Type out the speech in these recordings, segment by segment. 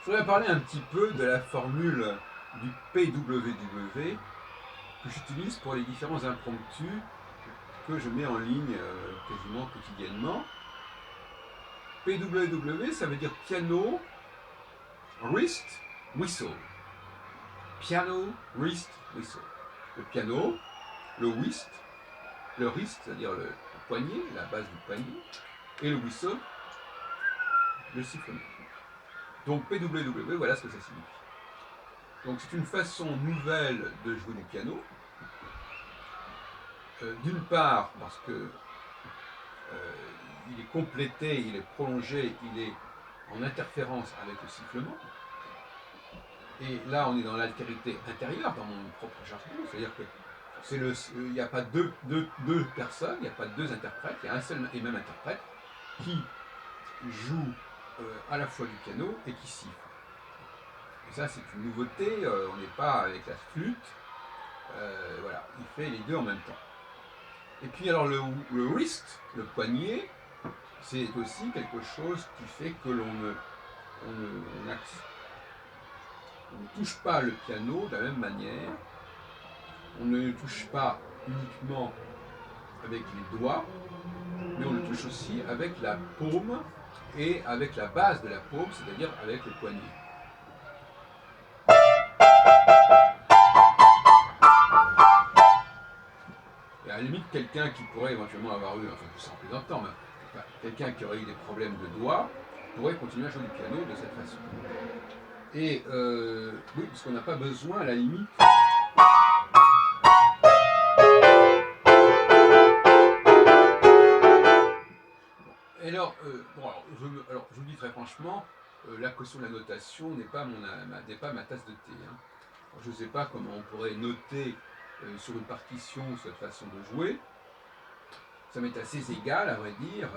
voudrais parler un petit peu de la formule du PWW que j'utilise pour les différents impromptus que je mets en ligne quasiment quotidiennement. PWW, ça veut dire piano, wrist, whistle. Piano, wrist, whistle. Le piano, le wrist, c'est-à-dire le poignet, la base du poignet, et le whistle, le sifflement. Donc PWW, voilà ce que ça signifie. Donc c'est une façon nouvelle de jouer du piano. D'une part parce que il est complété, il est prolongé, il est en interférence avec le sifflement. Et là, on est dans l'altérité intérieure, dans mon propre jargon, c'est-à-dire que il n'y a pas deux personnes, il n'y a pas deux interprètes, il y a un seul et même interprète qui joue à la fois du piano et qui siffle. Et ça, c'est une nouveauté, on n'est pas avec la flûte, voilà, il fait les deux en même temps. Et puis alors le wrist, le poignet, c'est aussi quelque chose qui fait que l'on ne touche pas le piano de la même manière. On ne le touche pas uniquement avec les doigts, mais on le touche aussi avec la paume et avec la base de la paume, c'est-à-dire avec le poignet. Et à la limite, quelqu'un qui pourrait éventuellement avoir eu, enfin tout ça en plaisantant, mais quelqu'un qui aurait eu des problèmes de doigts pourrait continuer à jouer du piano de cette façon. Et oui, parce qu'on n'a pas besoin à la limite alors, je vous dis très franchement, la question de la notation n'est pas ma tasse de thé. Hein. Je ne sais pas comment on pourrait noter sur une partition cette façon de jouer. Ça m'est assez égal, à vrai dire.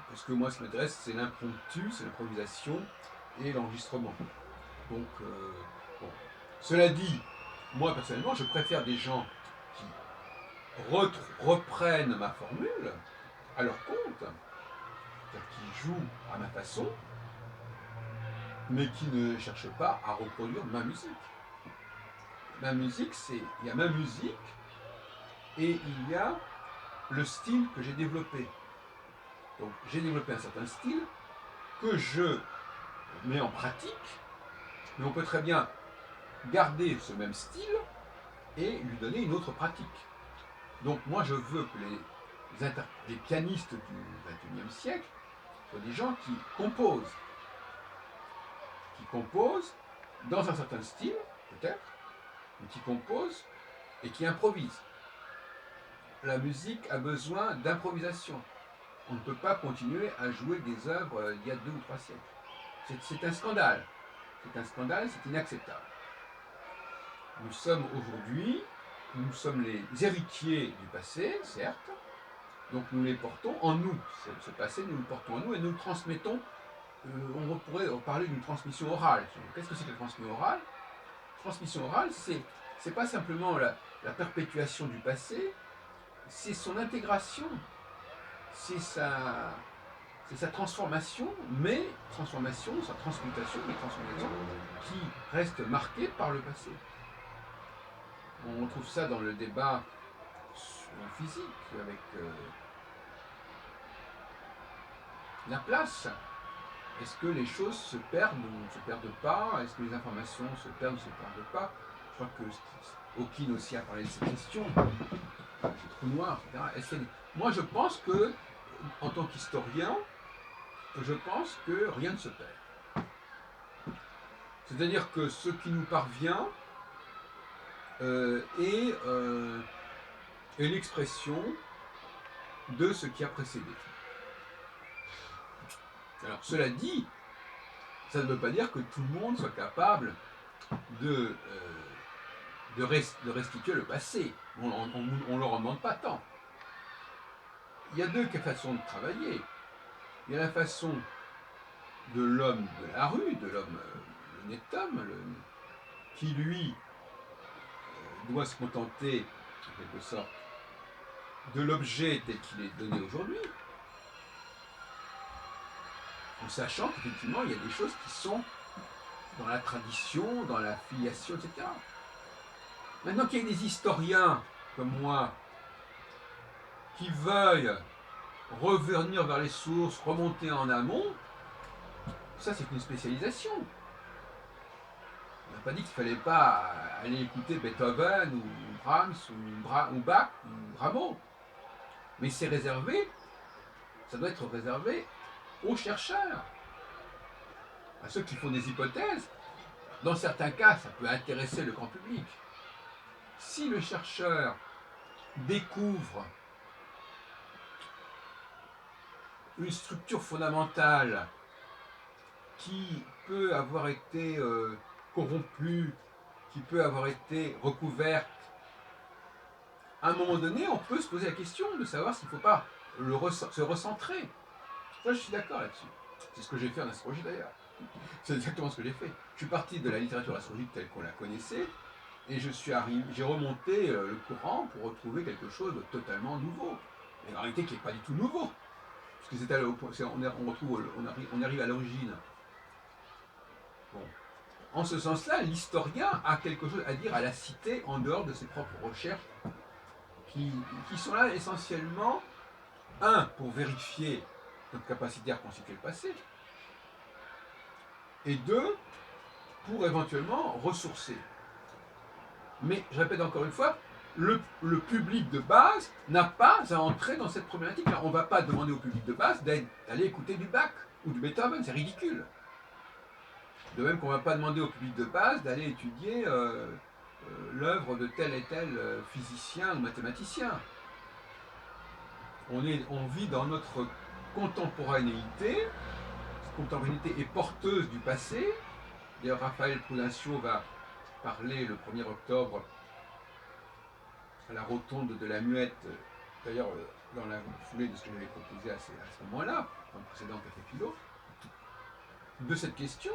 Parce que moi, ce qui m'intéresse, c'est l'impromptu, c'est l'improvisation et l'enregistrement. Donc, bon. Cela dit, moi, personnellement, je préfère des gens qui reprennent ma formule à leur compte, c'est-à-dire qui jouent à ma façon, mais qui ne cherchent pas à reproduire ma musique. Ma musique, il y a ma musique et il y a le style que j'ai développé. Donc j'ai développé un certain style que je mets en pratique, mais on peut très bien garder ce même style et lui donner une autre pratique. Donc moi je veux que les pianistes du XXIe siècle soient des gens qui composent dans un certain style, peut-être, mais qui composent et qui improvisent. La musique a besoin d'improvisation. On ne peut pas continuer à jouer des œuvres d'il y a 2 ou 3 siècles. C'est un scandale. C'est un scandale, c'est inacceptable. Nous sommes aujourd'hui, nous sommes les héritiers du passé, certes, donc nous les portons en nous. Ce passé, nous le portons en nous et nous le transmettons. On pourrait parler d'une transmission orale. Qu'est-ce que c'est que la transmission orale? La transmission orale, c'est pas simplement la perpétuation du passé, c'est son intégration, c'est sa transformation, sa transmutation, mais transmutation qui reste marquée par le passé. On trouve ça dans le débat physique avec la place. Est-ce que les choses se perdent ou ne se perdent pas? Est-ce que les informations se perdent ou ne se perdent pas? Je crois que Hawking aussi a parlé de cette question. Les trous noirs, etc. Moi, je pense que, en tant qu'historien, je pense que rien ne se perd. C'est-à-dire que ce qui nous parvient est l'expression de ce qui a précédé. Alors, cela dit, ça ne veut pas dire que tout le monde soit capable de restituer le passé. On ne leur en demande pas tant. Il y a deux façons de travailler. Il y a la façon de l'homme de la rue, de l'homme, le net homme, qui lui doit se contenter, en quelque sorte, de l'objet tel qu'il est donné aujourd'hui. en sachant qu'effectivement, il y a des choses qui sont dans la tradition, dans la filiation, etc. Maintenant qu'il y a des historiens comme moi qui veuillent revenir vers les sources, remonter en amont, ça c'est une spécialisation. On n'a pas dit qu'il ne fallait pas aller écouter Beethoven ou Brahms ou Bach ou Rameau. Mais c'est réservé, ça doit être réservé aux chercheurs, à ceux qui font des hypothèses. Dans certains cas, ça peut intéresser le grand public. Si le chercheur découvre une structure fondamentale qui peut avoir été corrompue, qui peut avoir été recouverte, à un moment donné, on peut se poser la question de savoir s'il ne faut pas se recentrer. Ça, je suis d'accord là-dessus. C'est ce que j'ai fait en astrologie d'ailleurs. C'est exactement ce que j'ai fait. Je suis parti de la littérature astrologique telle qu'on la connaissait, et j'ai remonté le courant pour retrouver quelque chose de totalement nouveau. Mais en réalité, qui n'est pas du tout nouveau. Parce que on arrive à l'origine. Bon. En ce sens-là, l'historien a quelque chose à dire à la cité en dehors de ses propres recherches, qui sont là essentiellement, un, pour vérifier notre capacité à reconstituer le passé, et deux, pour éventuellement ressourcer. Mais, je répète encore une fois, le public de base n'a pas à entrer dans cette problématique. On ne va pas demander au public de base d'aller écouter du Bach ou du Beethoven, c'est ridicule. De même qu'on ne va pas demander au public de base d'aller étudier l'œuvre de tel et tel physicien ou mathématicien. On vit dans notre contemporanéité. Cette contemporanéité est porteuse du passé. D'ailleurs, Raphaël Prudentiaux va parler le 1er octobre à la rotonde de la Muette, d'ailleurs dans la foulée de ce que j'avais proposé à ce moment-là, dans le précédent Café Philo, de cette question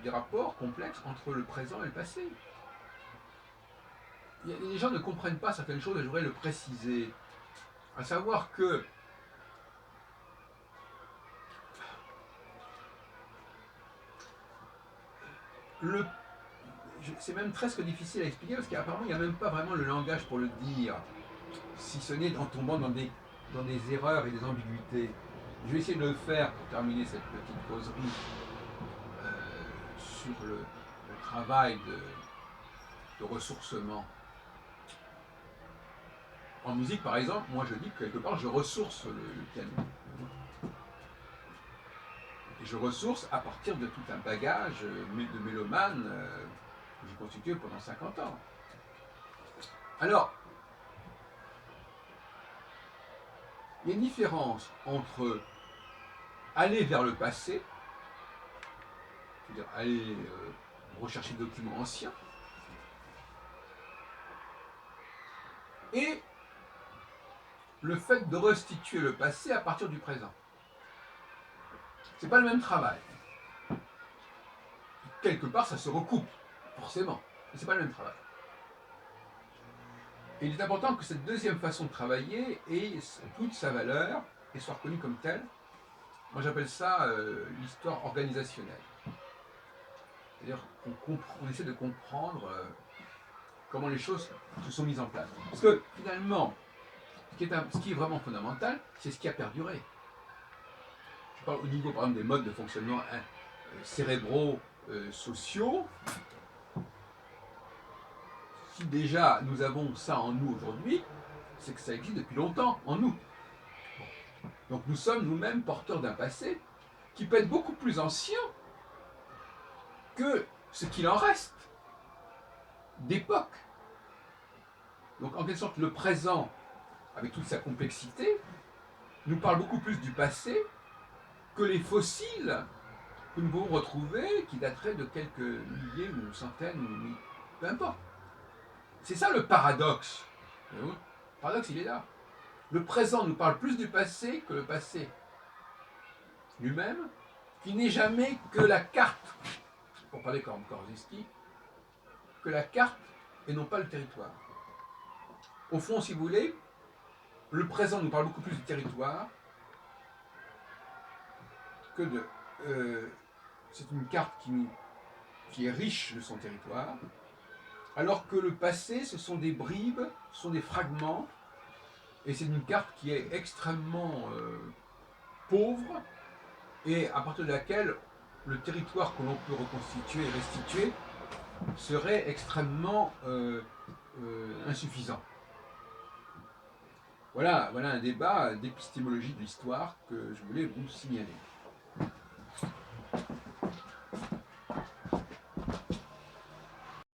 des rapports complexes entre le présent et le passé. Les gens ne comprennent pas certaines choses et je voudrais le préciser. À savoir que c'est même presque difficile à expliquer parce qu'apparemment il n'y a même pas vraiment le langage pour le dire, si ce n'est en tombant dans des erreurs et des ambiguïtés. Je vais essayer de le faire pour terminer cette petite causerie sur le travail de ressourcement. En musique, par exemple, moi je dis que quelque part je ressource le piano. Et je ressource à partir de tout un bagage de mélomane que j'ai constitué pendant 50 ans. Alors, il y a une différence entre aller vers le passé, c'est-à-dire aller rechercher des documents anciens, et le fait de restituer le passé à partir du présent. C'est pas le même travail. Quelque part, ça se recoupe, forcément, mais c'est pas le même travail. Et il est important que cette deuxième façon de travailler ait toute sa valeur et soit reconnue comme telle. Moi, j'appelle ça l'histoire organisationnelle. C'est-à-dire qu'on essaie de comprendre comment les choses se sont mises en place. Parce que finalement, ce qui est vraiment fondamental, c'est ce qui a perduré. Je parle au niveau, par exemple, des modes de fonctionnement cérébraux, sociaux. Si déjà nous avons ça en nous aujourd'hui, c'est que ça existe depuis longtemps en nous. Donc nous sommes nous-mêmes porteurs d'un passé qui peut être beaucoup plus ancien que ce qu'il en reste d'époque. Donc en quelque sorte, le présent, avec toute sa complexité, nous parle beaucoup plus du passé que les fossiles que nous pouvons retrouver, qui dateraient de quelques milliers ou centaines, ou peu importe. C'est ça le paradoxe. Le paradoxe, il est là. Le présent nous parle plus du passé que le passé lui-même, qui n'est jamais que la carte, pour parler comme Korzybski, que la carte et non pas le territoire. Au fond, si vous voulez, le présent nous parle beaucoup plus du territoire que c'est une carte qui est riche de son territoire, alors que le passé, ce sont des bribes, ce sont des fragments, et c'est une carte qui est extrêmement pauvre, et à partir de laquelle le territoire que l'on peut reconstituer et restituer serait extrêmement insuffisant. Voilà un débat d'épistémologie de l'histoire que je voulais vous signaler.